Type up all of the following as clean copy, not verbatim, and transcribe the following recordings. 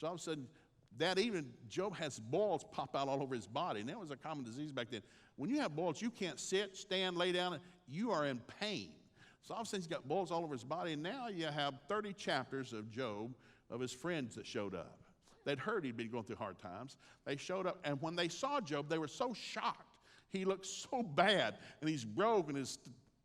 So all of a sudden, that evening, Job has boils pop out all over his body. And that was a common disease back then. When you have boils, you can't sit, stand, lay down. You are in pain. So all of a sudden, he's got boils all over his body. And now you have 30 chapters of Job, of his friends that showed up. They'd heard he'd been going through hard times. They showed up. And when they saw Job, they were so shocked. He looked so bad. And he's broke, and his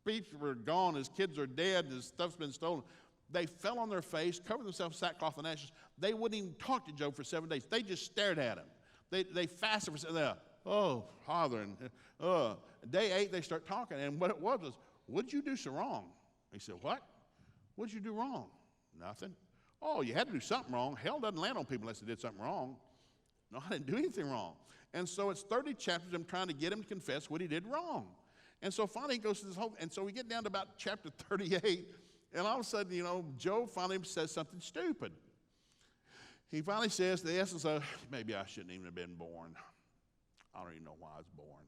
feet were gone. His kids are dead, and his stuff's been stolen. They fell on their face, covered themselves in sackcloth and ashes. They wouldn't even talk to Job for 7 days. They just stared at him. They fasted for 7 days. Oh, Father. And day 8, they start talking. And what it was, what'd you do so wrong? He said, what? What'd you do wrong? Nothing. Oh, you had to do something wrong. Hell doesn't land on people unless they did something wrong. No, I didn't do anything wrong. And so it's 30 chapters of him trying to get him to confess what he did wrong. And so finally he goes through this whole, and so we get down to about chapter 38, and all of a sudden, Job finally says something stupid. He finally says, the essence of, maybe I shouldn't even have been born. I don't even know why I was born.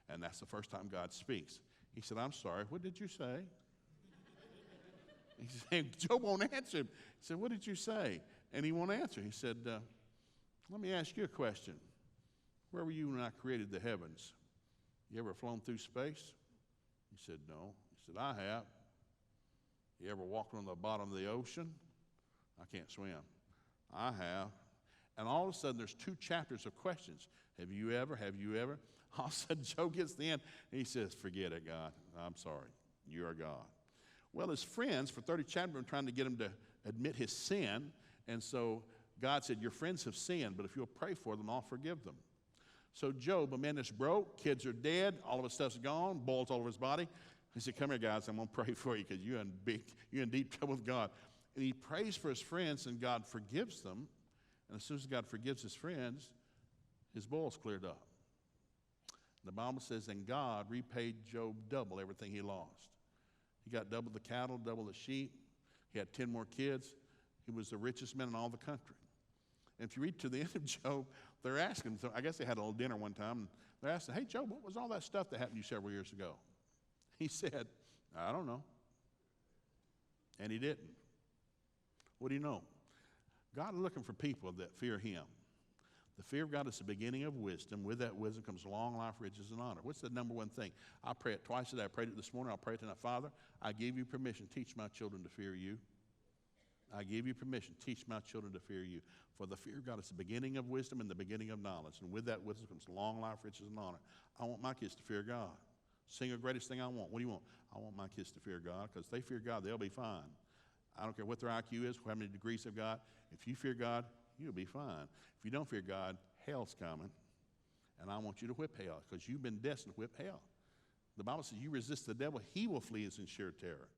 And that's the first time God speaks. He said, I'm sorry, what did you say? He said, Job won't answer him. He said, what did you say? And he won't answer. He said, let me ask you a question. Where were you when I created the heavens? You ever flown through space? He said, no. He said, I have. You ever walked on the bottom of the ocean? I can't swim. I have. And all of a sudden, there's 2 chapters of questions. Have you ever? Have you ever? All of a sudden, Job gets to the end, and he says, forget it, God. I'm sorry. You are God. Well, his friends, for 30 chapters, were trying to get him to admit his sin. And so God said, your friends have sinned, but if you'll pray for them, I'll forgive them. So Job, a man that's broke, kids are dead, all of his stuff's gone, boils all over his body. He said, come here, guys, I'm going to pray for you because you're in deep trouble with God. And he prays for his friends, and God forgives them. And as soon as God forgives his friends, his boils cleared up. The Bible says, and God repaid Job double everything he lost. He got double the cattle, double the sheep. He had 10 more kids. He was the richest man in all the country. And if you read to the end of Job, they're asking him, so I guess they had a little dinner one time, and they're asking, hey, Job, what was all that stuff that happened to you several years ago? He said, I don't know. And he didn't. What do you know? God is looking for people that fear him. The fear of God is the beginning of wisdom. With that wisdom comes long life, riches, and honor. What's the number one thing? I pray it twice a day. I prayed it this morning. I'll pray it tonight. Father, I give you permission. Teach my children to fear you. I give you permission. Teach my children to fear you. For the fear of God is the beginning of wisdom and the beginning of knowledge. And with that wisdom comes long life, riches, and honor. I want my kids to fear God. Single greatest thing I want. What do you want? I want my kids to fear God, because if they fear God, they'll be fine. I don't care what their IQ is, how many degrees they've got. If you fear God, you'll be fine. If you don't fear God, hell's coming. And I want you to whip hell, because you've been destined to whip hell. The Bible says you resist the devil, he will flee as in sheer terror.